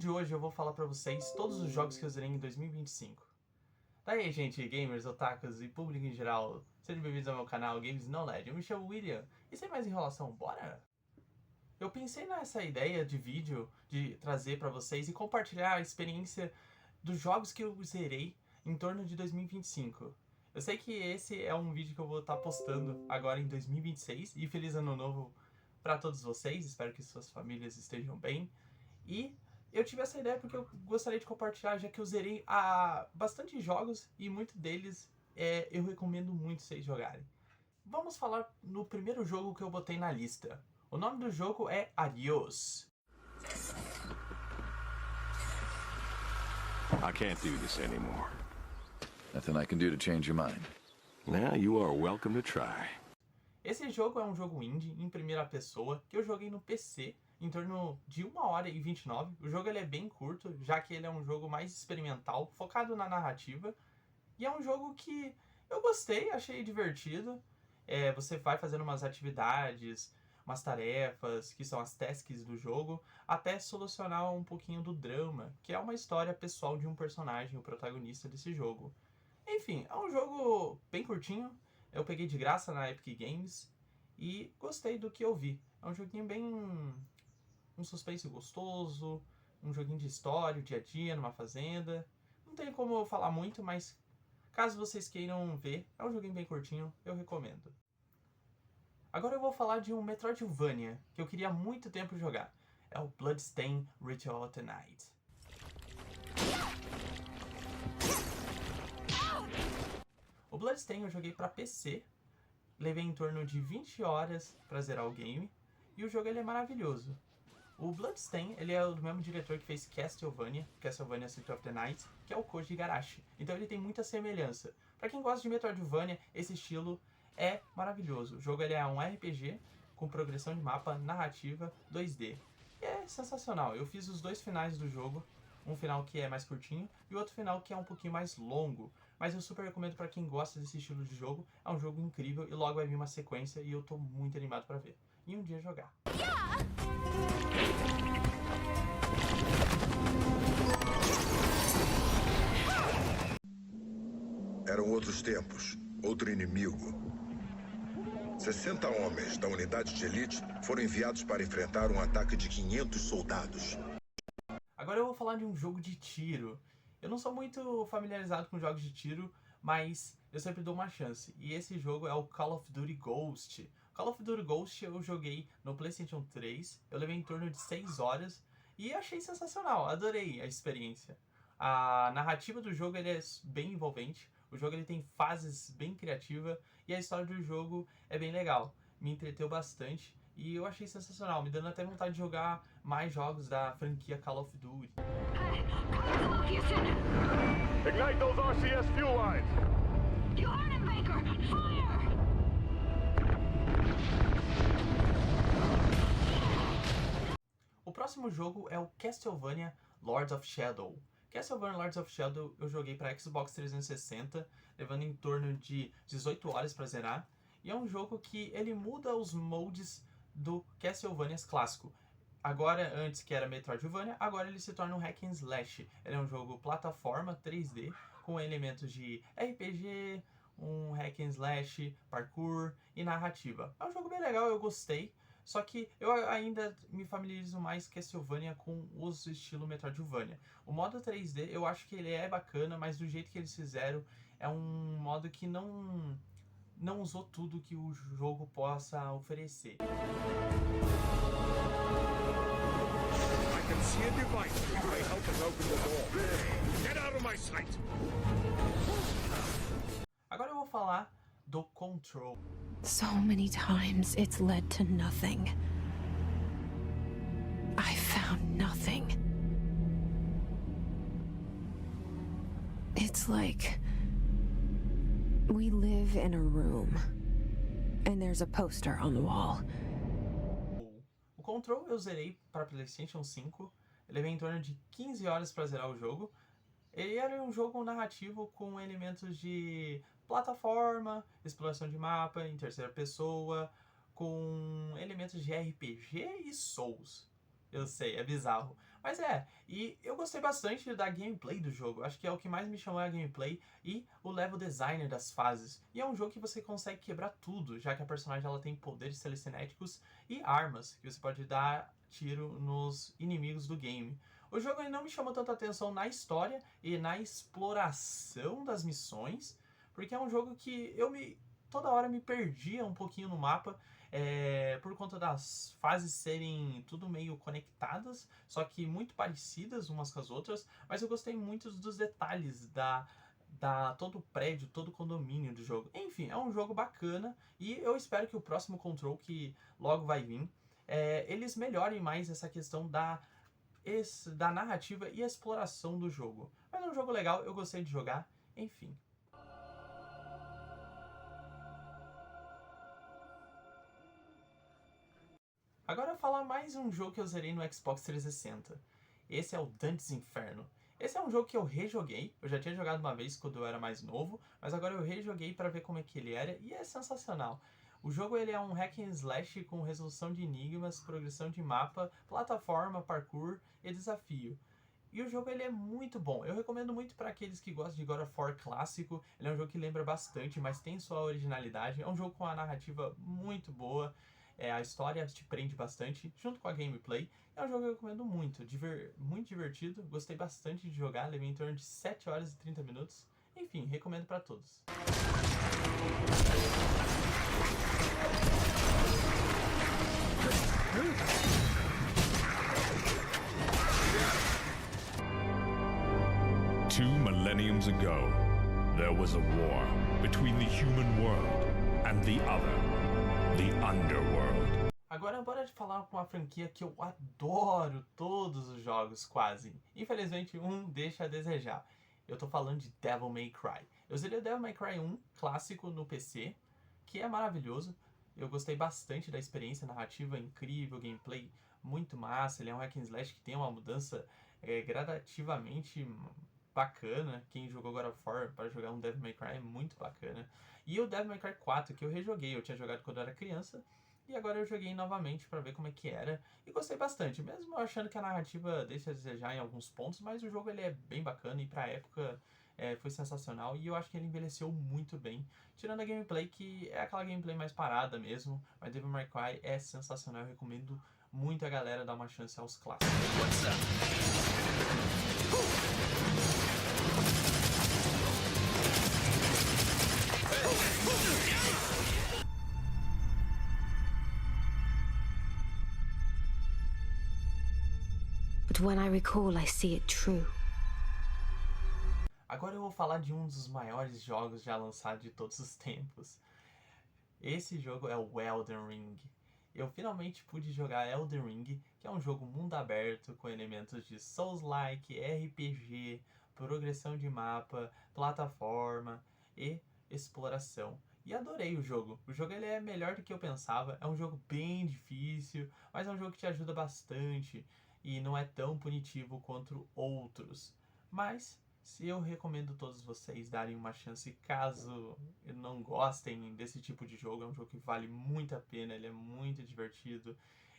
De hoje eu vou falar pra vocês todos os jogos que eu zerei em 2025. Daí, gente, gamers, otakus e público em geral, sejam bem-vindos ao meu canal Games Knowledge. Eu me chamo William, e sem mais enrolação, bora? Eu pensei nessa ideia de vídeo, de trazer pra vocês e compartilhar a experiência dos jogos que eu zerei em torno de 2025. Eu sei que esse é um vídeo que eu vou estar postando agora em 2026, e feliz ano novo pra todos vocês, espero que suas famílias estejam bem. E eu tive essa ideia porque eu gostaria de compartilhar, já que eu zerei bastante jogos e muitos deles eu recomendo muito vocês jogarem. Vamos falar no primeiro jogo que eu botei na lista. O nome do jogo é Adios. I can't do this anymore. Nothing I can do to change your mind. Now you are welcome to try. Esse jogo é um jogo indie em primeira pessoa que eu joguei no PC em torno de 1 hora e 29. O jogo ele é bem curto, já que ele é um jogo mais experimental, focado na narrativa. E é um jogo que eu gostei, achei divertido. Você vai fazendo umas atividades, umas tarefas, que são as tasks do jogo, até solucionar um pouquinho do drama, que é uma história pessoal de um personagem, o protagonista desse jogo. Enfim, é um jogo bem curtinho, eu peguei de graça na Epic Games e gostei do que eu vi. É um joguinho bem... um suspense gostoso, um joguinho de história, o dia a dia, numa fazenda. Não tem como eu falar muito, mas caso vocês queiram ver, é um joguinho bem curtinho, eu recomendo. Agora eu vou falar de um Metroidvania que eu queria há muito tempo jogar. É o Bloodstained Ritual of the Night. O Bloodstained eu joguei pra PC, levei em torno de 20 horas pra zerar o game, e o jogo ele é maravilhoso. O Bloodstained ele é do mesmo diretor que fez Castlevania Symphony of the Night, que é o Koji Igarashi. Então ele tem muita semelhança. Pra quem gosta de Metroidvania, esse estilo é maravilhoso. O jogo ele é um RPG com progressão de mapa, narrativa, 2D. E é sensacional. Eu fiz os dois finais do jogo. Um final que é mais curtinho e outro final que é um pouquinho mais longo. Mas eu super recomendo pra quem gosta desse estilo de jogo. É um jogo incrível e logo vai vir uma sequência e eu tô muito animado pra ver. E um dia jogar. Eram outros tempos, outro inimigo. 60 homens da unidade de elite foram enviados para enfrentar um ataque de 500 soldados. Agora eu vou falar de um jogo de tiro. Eu não sou muito familiarizado com jogos de tiro, mas eu sempre dou uma chance. E esse jogo é o Call of Duty Ghost. Call of Duty Ghost eu joguei no PlayStation 3, eu levei em torno de 6 horas e achei sensacional, adorei a experiência. A narrativa do jogo ele é bem envolvente, o jogo ele tem fases bem criativas e a história do jogo é bem legal. Me entreteu bastante e eu achei sensacional, me dando até vontade de jogar mais jogos da franquia Call of Duty. Ignite those RCS fuel lines! You heard him, Baker! Fire! O próximo jogo é o Castlevania Lords of Shadow. Castlevania Lords of Shadow eu joguei para Xbox 360, levando em torno de 18 horas para zerar. E é um jogo que ele muda os moldes do Castlevania clássico. Agora, antes que era Metroidvania, agora ele se torna um hack and slash. Ele é um jogo plataforma 3D, com elementos de RPG, um hack and slash, parkour e narrativa. É um jogo bem legal, eu gostei. Só que eu ainda me familiarizo mais Castlevania com os estilo Metroidvania. O modo 3D eu acho que ele é bacana, mas do jeito que eles fizeram é um modo que não usou tudo que o jogo possa oferecer. I can see a device which may help us open the door. Get out of my sight! Agora eu vou falar do Control. So many times it's led to nothing. I found nothing. It's like we live in a room and there's a poster on the wall. O Control eu zerei para PlayStation 5. Eu levei em torno de 15 horas para zerar o jogo. Ele era um jogo narrativo com elementos de plataforma, exploração de mapa em terceira pessoa, com elementos de RPG e Souls. Eu sei, é bizarro. Mas e eu gostei bastante da gameplay do jogo. Acho que é o que mais me chamou a gameplay e o level designer das fases. E é um jogo que você consegue quebrar tudo, já que a personagem ela tem poderes telecinéticos e armas, que você pode dar tiro nos inimigos do game. O jogo não me chamou tanta atenção na história e na exploração das missões, porque é um jogo que toda hora me perdia um pouquinho no mapa, por conta das fases serem tudo meio conectadas, só que muito parecidas umas com as outras, mas eu gostei muito dos detalhes todo o prédio, todo o condomínio do jogo. Enfim, é um jogo bacana e eu espero que o próximo Control, que logo vai vir, eles melhorem mais essa questão da narrativa e exploração do jogo. Mas é um jogo legal, eu gostei de jogar, enfim. Agora eu vou falar mais um jogo que eu zerei no Xbox 360. Esse é o Dante's Inferno. Esse é um jogo que eu rejoguei, eu já tinha jogado uma vez quando eu era mais novo, mas agora eu rejoguei para ver como é que ele era e é sensacional. O jogo ele é um hack and slash com resolução de enigmas, progressão de mapa, plataforma, parkour e desafio. E o jogo ele é muito bom, eu recomendo muito para aqueles que gostam de God of War clássico. Ele é um jogo que lembra bastante, mas tem sua originalidade, é um jogo com uma narrativa muito boa. A história te prende bastante, junto com a gameplay. É um jogo que eu recomendo muito, muito divertido, gostei bastante de jogar, levei em torno de 7 horas e 30 minutos. Enfim, recomendo para todos. Two millenniums ago, there was a war between the human world and the other, the underworld. Agora bora de falar com uma franquia que eu adoro todos os jogos, quase. Infelizmente, um deixa a desejar. Eu tô falando de Devil May Cry. Eu zerei o Devil May Cry 1 clássico no PC, que é maravilhoso. Eu gostei bastante da experiência narrativa, incrível, gameplay muito massa. Ele é um hack and slash que tem uma mudança gradativamente bacana. Quem jogou God of War para jogar um Devil May Cry é muito bacana. E o Devil May Cry 4 que eu rejoguei, eu tinha jogado quando eu era criança. E agora eu joguei novamente pra ver como é que era. E gostei bastante, mesmo achando que a narrativa deixa a desejar em alguns pontos. Mas o jogo ele é bem bacana e pra época foi sensacional. E eu acho que ele envelheceu muito bem. Tirando a gameplay, que é aquela gameplay mais parada mesmo. Mas Devil May Cry é sensacional. Eu recomendo muito a galera dar uma chance aos clássicos. But when I recall, I see it true. Agora eu vou falar de um dos maiores jogos já lançados de todos os tempos. Esse jogo é o Elden Ring. Eu finalmente pude jogar Elden Ring, que é um jogo mundo aberto com elementos de Souls-like, RPG, progressão de mapa, plataforma e exploração. E adorei o jogo. O jogo ele é melhor do que eu pensava. É um jogo bem difícil, mas é um jogo que te ajuda bastante e não é tão punitivo quanto outros. Mas se eu recomendo todos vocês darem uma chance caso não gostem desse tipo de jogo. É um jogo que vale muito a pena, ele é muito divertido.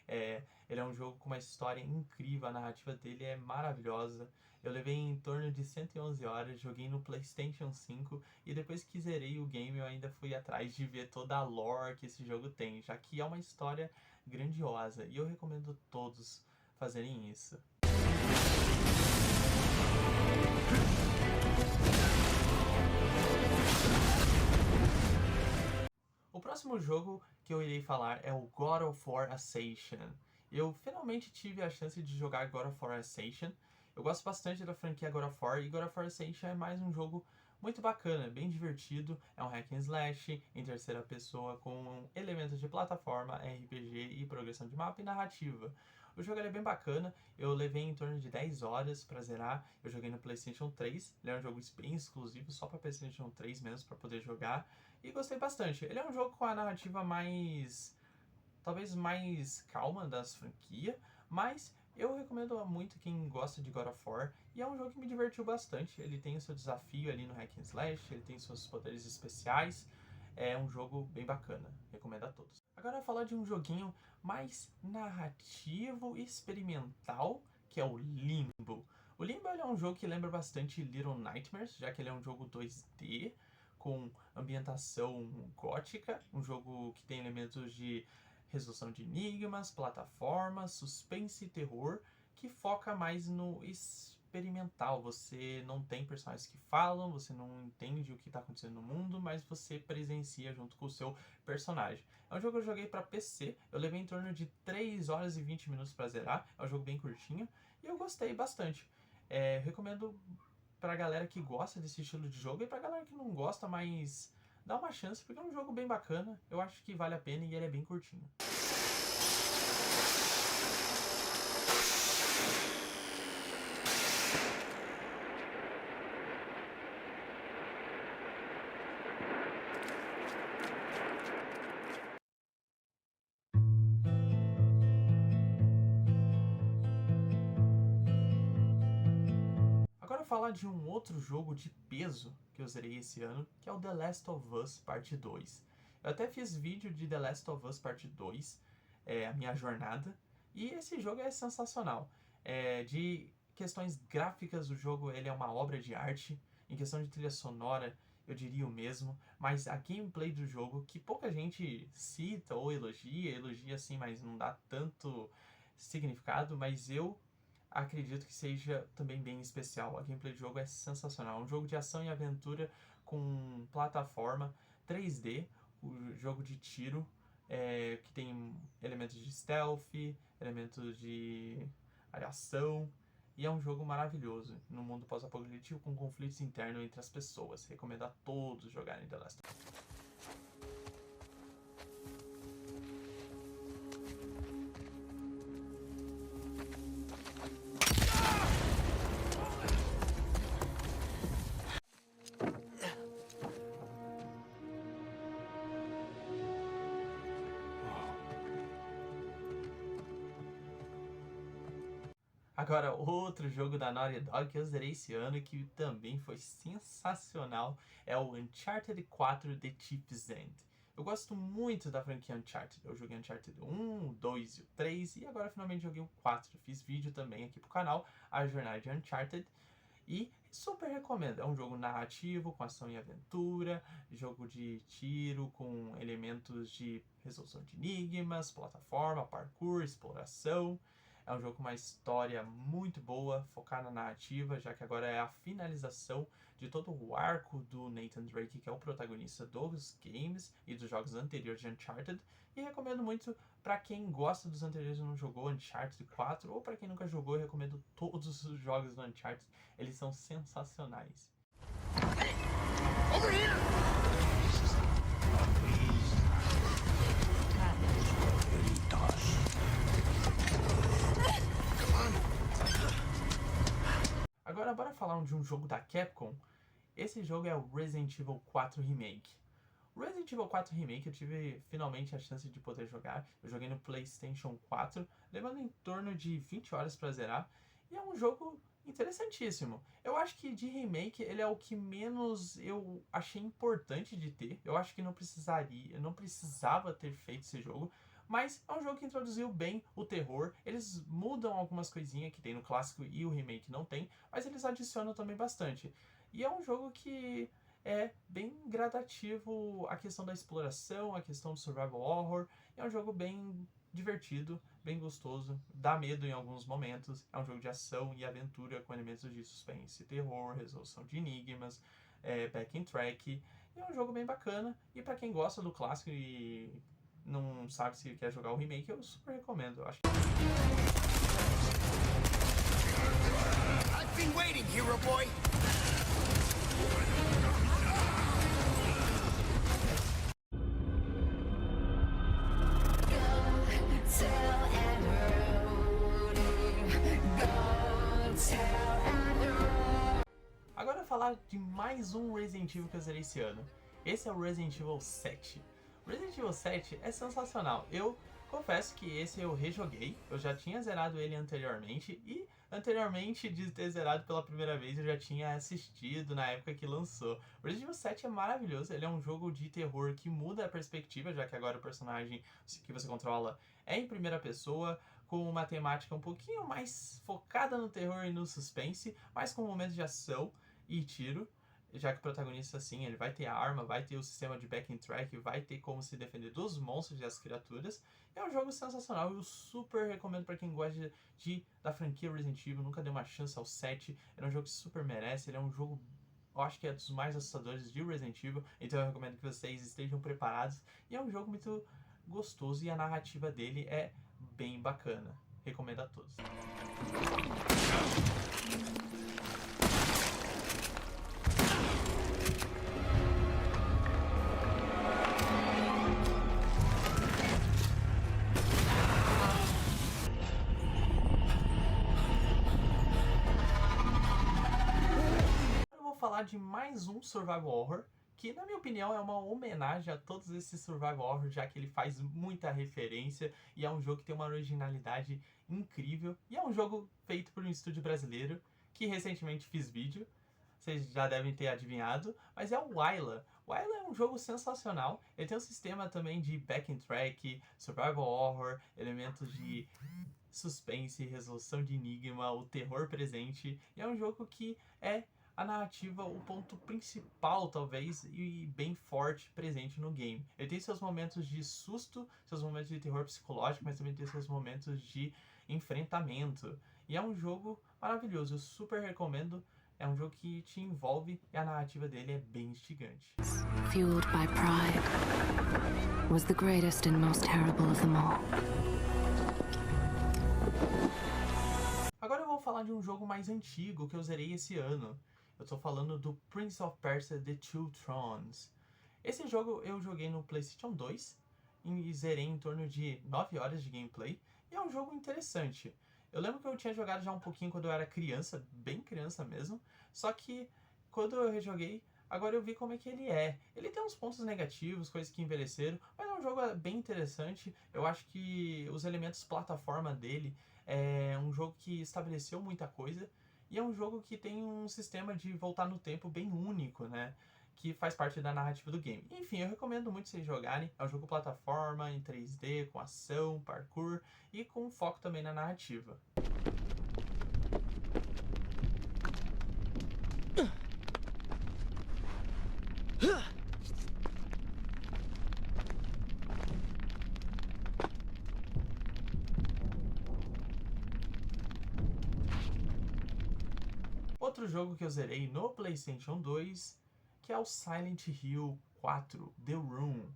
Ele é um jogo com uma história incrível, a narrativa dele é maravilhosa. Eu levei em torno de 111 horas, joguei no PlayStation 5 e depois que zerei o game eu ainda fui atrás de ver toda a lore que esse jogo tem, já que é uma história grandiosa e eu recomendo todos fazerem isso. O próximo jogo que eu irei falar é o God of War Ascension. Eu finalmente tive a chance de jogar God of War Ascension. Eu gosto bastante da franquia God of War e God of War Ascension é mais um jogo muito bacana, bem divertido. É um hack and slash em terceira pessoa com elementos de plataforma, RPG e progressão de mapa e narrativa. O jogo é bem bacana, eu levei em torno de 10 horas pra zerar. Eu joguei no PlayStation 3, ele é um jogo bem exclusivo, só pra PlayStation 3 mesmo, pra poder jogar. E gostei bastante. Ele é um jogo com a narrativa talvez mais calma das franquias, mas eu recomendo muito quem gosta de God of War. E é um jogo que me divertiu bastante. Ele tem o seu desafio ali no hack and slash, ele tem seus poderes especiais. É um jogo bem bacana, recomendo a todos. Agora eu vou falar de um joguinho mais narrativo e experimental, que é o Limbo. O Limbo ele é um jogo que lembra bastante Little Nightmares, já que ele é um jogo 2D, com ambientação gótica, um jogo que tem elementos de resolução de enigmas, plataformas, suspense e terror, que foca mais no experimental. Você não tem personagens que falam, você não entende o que está acontecendo no mundo, mas você presencia junto com o seu personagem. É um jogo que eu joguei para PC, eu levei em torno de 3 horas e 20 minutos para zerar, é um jogo bem curtinho, e eu gostei bastante. Recomendo pra galera que gosta desse estilo de jogo e pra galera que não gosta, mas dá uma chance, porque é um jogo bem bacana, eu acho que vale a pena e ele é bem curtinho. Agora falar de um outro jogo de peso que eu zerei esse ano, que é o The Last of Us Parte 2. Eu até fiz vídeo de The Last of Us Parte 2, a minha jornada, e esse jogo é sensacional. De questões gráficas, o jogo ele é uma obra de arte, em questão de trilha sonora, eu diria o mesmo, mas a gameplay do jogo, que pouca gente cita ou elogia sim, mas não dá tanto significado, mas eu acredito que seja também bem especial. A gameplay do jogo é sensacional. É um jogo de ação e aventura com plataforma 3D, o jogo de tiro, que tem elementos de stealth, elementos de ação, e é um jogo maravilhoso no mundo pós-apocalíptico com conflitos internos entre as pessoas. Recomendo a todos jogarem The Last of Us. Agora, outro jogo da Naughty Dog que eu zerei esse ano e que também foi sensacional é o Uncharted 4 The Thief's End. Eu gosto muito da franquia Uncharted. Eu joguei Uncharted 1, o 2 e o 3 e agora finalmente joguei o 4. Fiz vídeo também aqui pro canal, a jornada de Uncharted. E super recomendo. É um jogo narrativo, com ação e aventura, jogo de tiro com elementos de resolução de enigmas, plataforma, parkour, exploração. É um jogo com uma história muito boa, focada na narrativa, já que agora é a finalização de todo o arco do Nathan Drake, que é o protagonista dos games e dos jogos anteriores de Uncharted. E recomendo muito para quem gosta dos anteriores e não jogou Uncharted 4, ou para quem nunca jogou, eu recomendo todos os jogos do Uncharted. Eles são sensacionais. Over here! Agora bora falar de um jogo da Capcom. Esse jogo é o Resident Evil 4 Remake. O Resident Evil 4 Remake eu tive finalmente a chance de poder jogar. Eu joguei no PlayStation 4, levando em torno de 20 horas para zerar. E é um jogo interessantíssimo. Eu acho que de remake ele é o que menos eu achei importante de ter. Eu acho que não precisava ter feito esse jogo. Mas é um jogo que introduziu bem o terror. Eles mudam algumas coisinhas que tem no clássico e o remake não tem, mas eles adicionam também bastante. E é um jogo que é bem gradativo a questão da exploração, a questão do survival horror. É um jogo bem divertido, bem gostoso, dá medo em alguns momentos. É um jogo de ação e aventura com elementos de suspense, terror, resolução de enigmas, backing track. E é um jogo bem bacana. E pra quem gosta do clássico e não sabe se quer jogar o remake, eu super recomendo. Eu acho que... I've been waiting, hero boy. Agora eu vou falar de mais um Resident Evil que eu zerei esse ano. Esse é o Resident Evil 7. Resident Evil 7 é sensacional. Eu confesso que esse eu rejoguei. Eu já tinha zerado ele anteriormente. E anteriormente de ter zerado pela primeira vez, eu já tinha assistido na época que lançou. O Resident Evil 7 é maravilhoso. Ele é um jogo de terror que muda a perspectiva, já que agora o personagem que você controla é em primeira pessoa, com uma temática um pouquinho mais focada no terror e no suspense, mas com momentos de ação e tiro, já que o protagonista, assim, ele vai ter a arma, vai ter o sistema de backing track, vai ter como se defender dos monstros e das criaturas. É um jogo sensacional, eu super recomendo para quem gosta da franquia Resident Evil, nunca deu uma chance ao 7, é um jogo que super merece, ele é um jogo, eu acho que é dos mais assustadores de Resident Evil, então eu recomendo que vocês estejam preparados. E é um jogo muito gostoso e a narrativa dele é bem bacana. Recomendo a todos. Eu vou falar de mais um survival horror, que na minha opinião é uma homenagem a todos esses survival horror, já que ele faz muita referência e é um jogo que tem uma originalidade incrível. E é um jogo feito por um estúdio brasileiro, que recentemente fiz vídeo, vocês já devem ter adivinhado, mas é o Waila. Waila é um jogo sensacional, ele tem um sistema também de backing track, survival horror, elementos de suspense, resolução de enigma, o terror presente, e é um jogo que é a narrativa o ponto principal, talvez, e bem forte presente no game. Ele tem seus momentos de susto, seus momentos de terror psicológico, mas também tem seus momentos de enfrentamento. E é um jogo maravilhoso, eu super recomendo. É um jogo que te envolve e a narrativa dele é bem instigante. Fueled by pride, was the greatest and most terrible of them all. Agora eu vou falar de um jogo mais antigo que eu zerei esse ano. Eu tô falando do Prince of Persia: The Two Thrones. Esse jogo eu joguei no PlayStation 2 e zerei em torno de 9 horas de gameplay. E é um jogo interessante. Eu lembro que eu tinha jogado já um pouquinho quando eu era criança, bem criança mesmo. Só que quando eu rejoguei, agora eu vi como é que ele é. Ele tem uns pontos negativos, coisas que envelheceram, mas é um jogo bem interessante. Eu acho que os elementos plataforma dele é um jogo que estabeleceu muita coisa. E é um jogo que tem um sistema de voltar no tempo bem único, né? Que faz parte da narrativa do game. Enfim, eu recomendo muito vocês jogarem. É um jogo plataforma, em 3D, com ação, parkour e com foco também na narrativa. Outro jogo que eu zerei no PlayStation 2, que é o Silent Hill 4, The Room.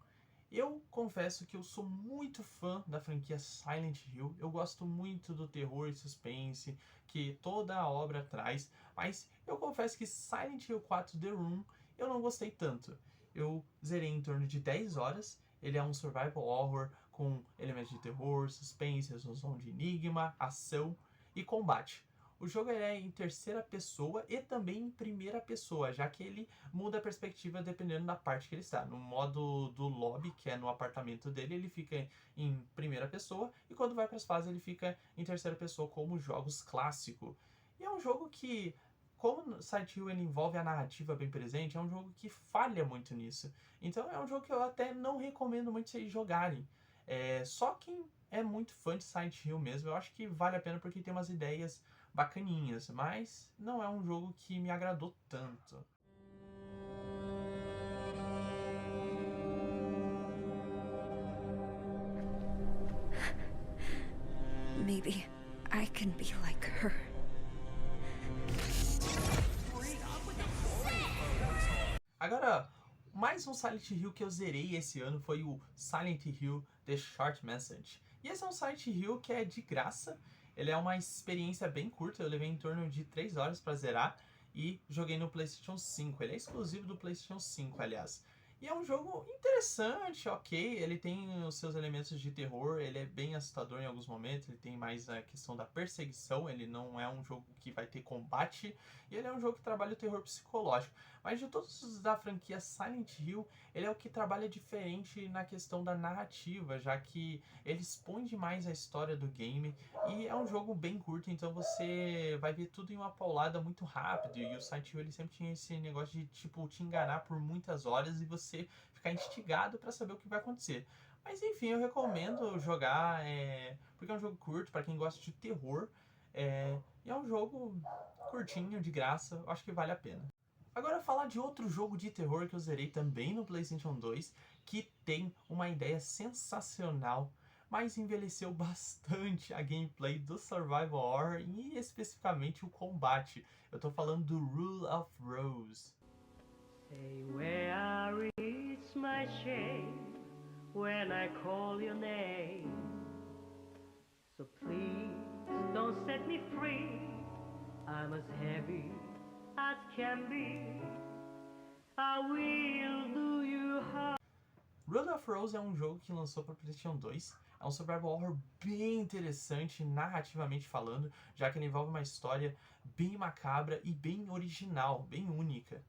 Eu confesso que eu sou muito fã da franquia Silent Hill, eu gosto muito do terror e suspense que toda a obra traz, mas eu confesso que Silent Hill 4, The Room, eu não gostei tanto. Eu zerei em torno de 10 horas, ele é um survival horror com elementos de terror, suspense, resolução de enigma, ação e combate. O jogo é em terceira pessoa e também em primeira pessoa, já que ele muda a perspectiva dependendo da parte que ele está. No modo do lobby, que é no apartamento dele, ele fica em primeira pessoa, e quando vai para as fases ele fica em terceira pessoa, como jogos clássicos. E é um jogo que, como Silent Hill ele envolve a narrativa bem presente, é um jogo que falha muito nisso. Então é um jogo que eu até não recomendo muito vocês jogarem. Só quem é muito fã de Silent Hill mesmo, eu acho que vale a pena porque tem umas ideias bacaninhas, mas não é um jogo que me agradou tanto. Maybe I can be like her. Agora, mais um Silent Hill que eu zerei esse ano foi o Silent Hill The Short Message. E esse é um Silent Hill que é de graça. Ele é uma experiência bem curta, eu levei em torno de 3 horas para zerar e joguei no PlayStation 5. Ele é exclusivo do PlayStation 5, aliás. E é um jogo interessante, ok, ele tem os seus elementos de terror, ele é bem assustador em alguns momentos, ele tem mais a questão da perseguição, ele não é um jogo que vai ter combate, e ele é um jogo que trabalha o terror psicológico. Mas de todos os da franquia Silent Hill, ele é o que trabalha diferente na questão da narrativa, já que ele expõe demais a história do game, e é um jogo bem curto, então você vai ver tudo em uma paulada muito rápido, e o Silent Hill ele sempre tinha esse negócio de tipo te enganar por muitas horas e você ficar instigado para saber o que vai acontecer. Mas enfim, eu recomendo jogar, porque é um jogo curto, para quem gosta de terror, e é um jogo curtinho, de graça, eu acho que vale a pena. Agora falar de outro jogo de terror que eu zerei também no PlayStation 2, que tem uma ideia sensacional, mas envelheceu bastante a gameplay do Survival Horror e especificamente o combate. Eu tô falando do Rule of Rose. Say where I reach my shame when I call your name. So please don't set me free. I'm as heavy as can be. I will do you harm. Rule of Rose é um jogo que lançou para PlayStation 2. É um survival horror bem interessante, narrativamente falando, já que ele envolve uma história bem macabra e bem original, bem única.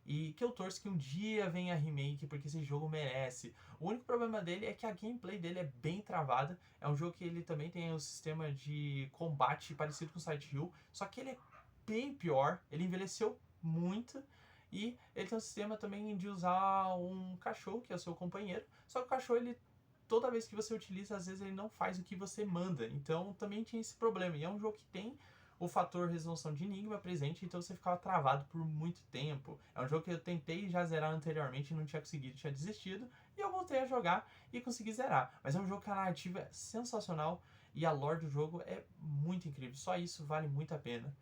E que eu torço que um dia venha a remake, porque esse jogo merece. O único problema dele é que a gameplay dele é bem travada. É um jogo que ele também tem um sistema de combate parecido com Silent Hill, só que ele é bem pior, ele envelheceu muito. E ele tem um sistema também de usar um cachorro, que é o seu companheiro. Só que o cachorro, ele, toda vez que você utiliza, às vezes ele não faz o que você manda. Então também tinha esse problema. E é um jogo que tem o fator resolução de enigma presente, então você ficava travado por muito tempo. É um jogo que eu tentei já zerar anteriormente e não tinha conseguido, tinha desistido. E eu voltei a jogar e consegui zerar. Mas é um jogo que a narrativa é sensacional e a lore do jogo é muito incrível. Só isso vale muito a pena.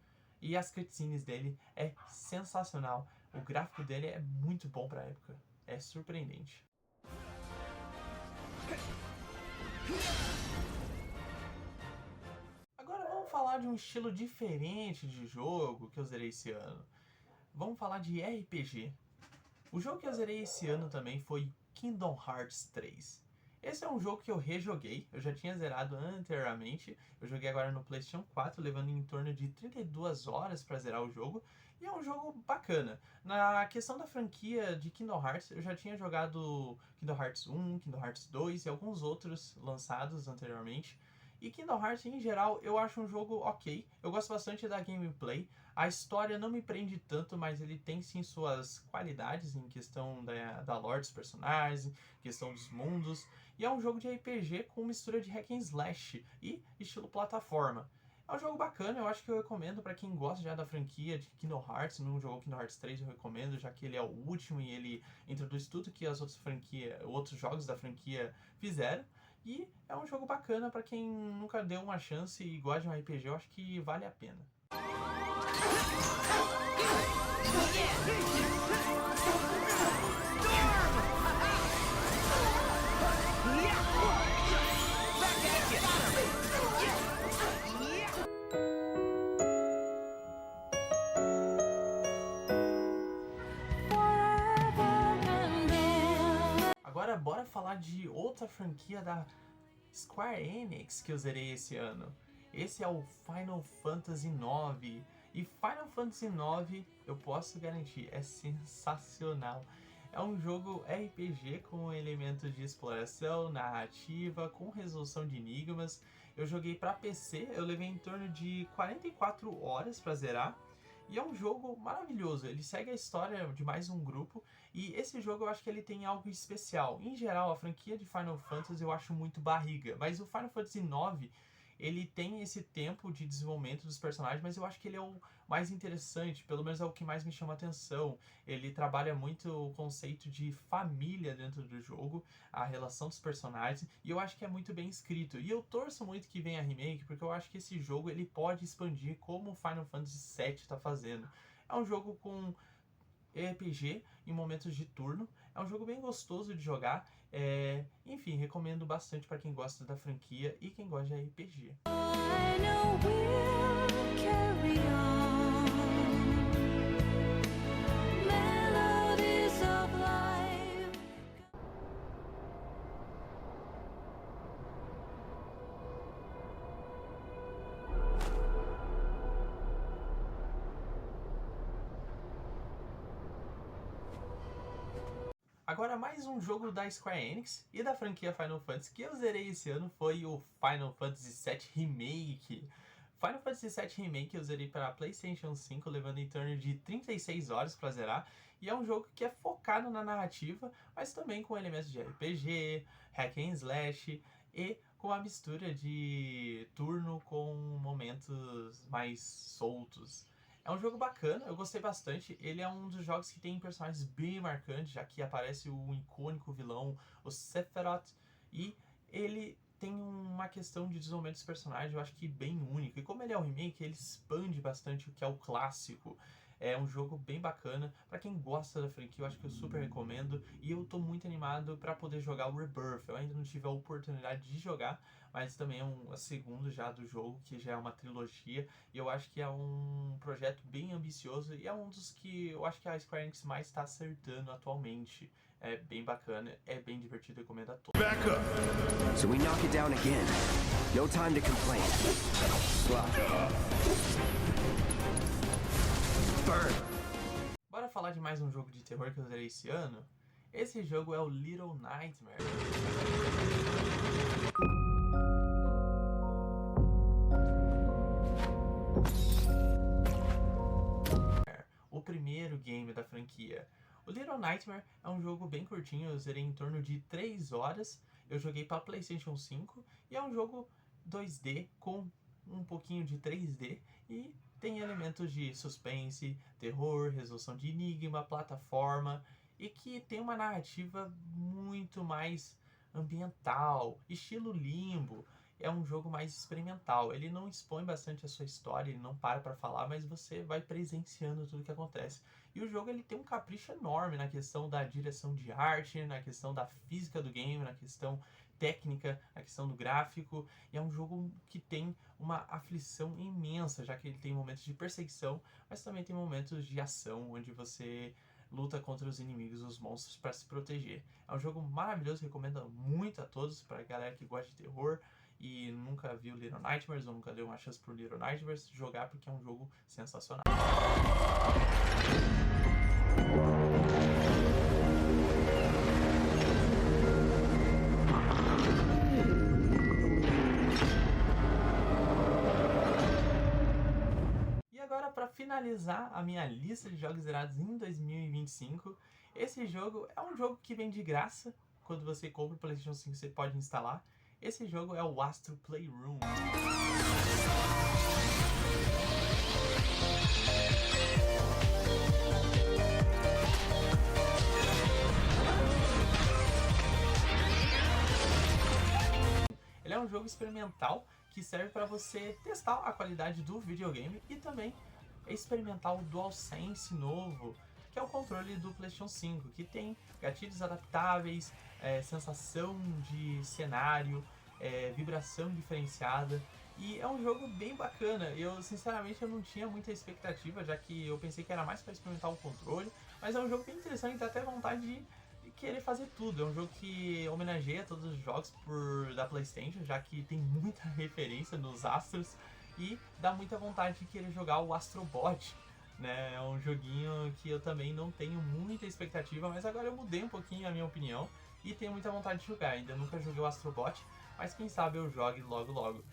E as cutscenes dele é sensacional. O gráfico dele é muito bom pra época. É surpreendente. Agora vamos falar de um estilo diferente de jogo que eu zerei esse ano. Vamos falar de RPG. O jogo que eu zerei esse ano também foi Kingdom Hearts 3. Esse é um jogo que eu rejoguei, eu já tinha zerado anteriormente, eu joguei agora no PlayStation 4, levando em torno de 32 horas para zerar o jogo, e é um jogo bacana. Na questão da franquia de Kingdom Hearts, eu já tinha jogado Kingdom Hearts 1, Kingdom Hearts 2 e alguns outros lançados anteriormente. E Kingdom Hearts, em geral, eu acho um jogo ok. Eu gosto bastante da gameplay. A história não me prende tanto, mas ele tem sim suas qualidades em questão da lore dos personagens, em questão dos mundos. E é um jogo de RPG com mistura de hack and slash e estilo plataforma. É um jogo bacana, eu acho que eu recomendo para quem gosta já da franquia de Kingdom Hearts. Não jogou Kingdom Hearts 3, eu recomendo, já que ele é o último e ele introduz tudo que as outros jogos da franquia fizeram. E é um jogo bacana para quem nunca deu uma chance e gosta de um RPG, eu acho que vale a pena. Agora bora falar de outra franquia da Square Enix que eu zerei esse ano. Esse é o Final Fantasy IX. E Final Fantasy IX, eu posso garantir, é sensacional. É um jogo RPG com elementos de exploração, narrativa, com resolução de enigmas. Eu joguei para PC, eu levei em torno de 44 horas para zerar. E é um jogo maravilhoso, ele segue a história de mais um grupo, e esse jogo eu acho que ele tem algo especial. Em geral, a franquia de Final Fantasy eu acho muito barriga, mas o Final Fantasy IX, ele tem esse tempo de desenvolvimento dos personagens, mas eu acho que ele é o mais interessante, pelo menos é o que mais me chama a atenção. Ele trabalha muito o conceito de família dentro do jogo, a relação dos personagens, e eu acho que é muito bem escrito. E eu torço muito que venha a remake, porque eu acho que esse jogo ele pode expandir como o Final Fantasy VII está fazendo. É um jogo com RPG em momentos de turno, é um jogo bem gostoso de jogar, enfim, recomendo bastante para quem gosta da franquia e quem gosta de RPG. Agora mais um jogo da Square Enix e da franquia Final Fantasy que eu zerei esse ano foi o Final Fantasy VII Remake. Final Fantasy VII Remake eu zerei para PlayStation 5, levando em torno de 36 horas para zerar. E é um jogo que é focado na narrativa, mas também com elementos de RPG, hack and slash e com a mistura de turno com momentos mais soltos. É um jogo bacana, eu gostei bastante. Ele é um dos jogos que tem personagens bem marcantes, já que aparece o icônico vilão, o Sephiroth, e ele tem uma questão de desenvolvimento dos personagens, eu acho que bem único. E como ele é um remake, ele expande bastante o que é o clássico. É um jogo bem bacana. Pra quem gosta da franquia, eu acho que eu super recomendo. E eu tô muito animado pra poder jogar o Rebirth. Eu ainda não tive a oportunidade de jogar, mas também é um segundo já do jogo, que já é uma trilogia. E eu acho que é um projeto bem ambicioso e é um dos que eu acho que a Square Enix mais está acertando atualmente. É bem bacana, é bem divertido, recomendo a todos. Back up! So we knock it down again. No time to complain. Burn! Bora falar de mais um jogo de terror que eu zerei esse ano? Esse jogo é o Little Nightmares. O primeiro game da franquia. O Little Nightmare é um jogo bem curtinho, eu zerei em torno de 3 horas. Eu joguei para PlayStation 5 e é um jogo 2D com um pouquinho de 3D e tem elementos de suspense, terror, resolução de enigma, plataforma e que tem uma narrativa muito mais ambiental, estilo Limbo. É um jogo mais experimental, ele não expõe bastante a sua história, ele não para falar, mas você vai presenciando tudo que acontece. E o jogo ele tem um capricho enorme na questão da direção de arte, na questão da física do game, na questão técnica, na questão do gráfico. E é um jogo que tem uma aflição imensa, já que ele tem momentos de perseguição, mas também tem momentos de ação, onde você luta contra os inimigos, os monstros, para se proteger. É um jogo maravilhoso, recomendo muito a todos, para a galera que gosta de terror e nunca viu Little Nightmares ou nunca deu uma chance pro Little Nightmares, jogar porque é um jogo sensacional. E agora, para finalizar a minha lista de jogos zerados em 2025, esse jogo é um jogo que vem de graça. Quando você compra o PlayStation 5, você pode instalar. Esse jogo é o Astro Playroom. Ele é um jogo experimental que serve para você testar a qualidade do videogame e também experimentar o DualSense novo, que é o controle do PlayStation 5, que tem gatilhos adaptáveis, sensação de cenário, vibração diferenciada, e é um jogo bem bacana. Eu sinceramente eu não tinha muita expectativa, já que eu pensei que era mais para experimentar o controle, mas é um jogo bem interessante, dá até vontade de querer fazer tudo. É um jogo que homenageia todos os jogos da PlayStation, já que tem muita referência nos Astros, e dá muita vontade de querer jogar o Astrobot, né? É um joguinho que eu também não tenho muita expectativa, mas agora eu mudei um pouquinho a minha opinião e tenho muita vontade de jogar. Ainda nunca joguei o Astrobot, mas quem sabe eu jogue logo logo.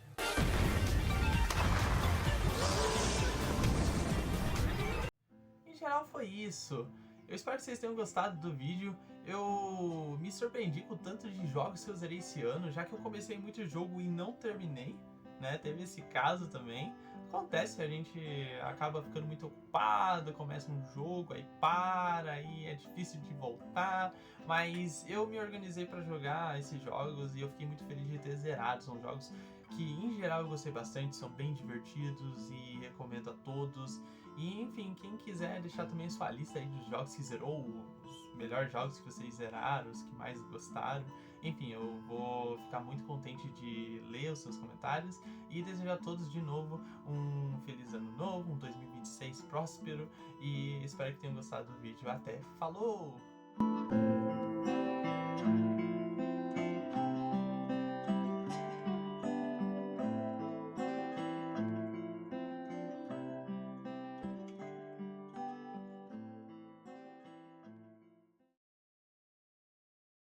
Em geral foi isso. Eu espero que vocês tenham gostado do vídeo. Eu me surpreendi com o tanto de jogos que eu zerei esse ano, já que eu comecei muito jogo e não terminei, né? Teve esse caso também. Acontece, a gente acaba ficando muito ocupado, começa um jogo, aí para, aí é difícil de voltar, mas eu me organizei para jogar esses jogos e eu fiquei muito feliz de ter zerado. São jogos que em geral eu gostei bastante, são bem divertidos e recomendo a todos. E enfim, quem quiser deixar também sua lista aí dos jogos que zerou, os melhores jogos que vocês zeraram, os que mais gostaram. Enfim, eu vou ficar muito contente de ler os seus comentários e desejar a todos de novo um feliz ano novo, um 2026 próspero, e espero que tenham gostado do vídeo. Até, falou!